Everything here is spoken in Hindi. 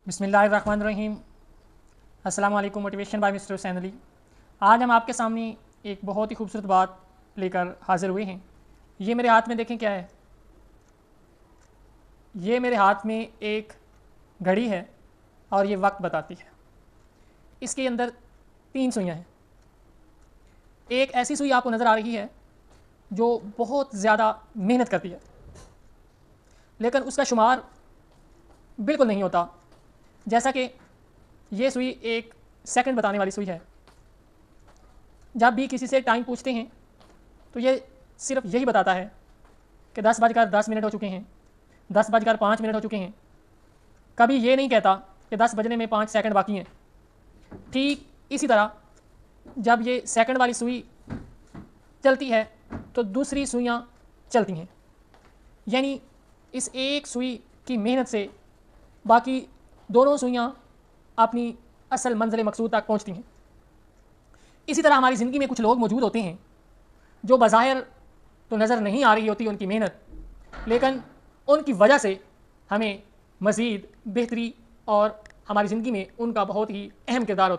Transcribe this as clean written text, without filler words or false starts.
बिस्मिल्लाहिर्रहमानिर्रहीम। अस्सलाम वालेकुम। Motivation by mister Hussain Ali. आज हम आपके सामने एक बहुत ही खूबसूरत बात लेकर हाज़िर हुए हैं। ये मेरे हाथ में देखें क्या है। ये मेरे हाथ में एक घड़ी है और ये वक्त बताती है। इसके अंदर 3 सुइयाँ हैं। एक ऐसी सुई आपको नज़र आ रही है जो बहुत ज़्यादा मेहनत करती है, लेकिन उसका शुमार बिल्कुल नहीं होता। जैसा कि ये सुई एक सेकंड बताने वाली सुई है। जब भी किसी से टाइम पूछते हैं तो ये सिर्फ यही बताता है कि 10:10 हो चुके हैं, 10:05 हो चुके हैं। कभी ये नहीं कहता कि 10 बजने में 5 सेकंड बाकी हैं। ठीक इसी तरह जब ये सेकंड वाली सुई चलती है तो दूसरी सुइयाँ चलती हैं, यानी इस एक सुई की मेहनत से बाकी दोनों सुइयाँ अपनी असल मंजिल मकसूद तक पहुँचती हैं। इसी तरह हमारी ज़िंदगी में कुछ लोग मौजूद होते हैं जो बज़ाहिर तो नज़र नहीं आ रही होती उनकी मेहनत, लेकिन उनकी वजह से हमें मज़ीद बेहतरी और हमारी ज़िंदगी में उनका बहुत ही अहम किरदार होता है।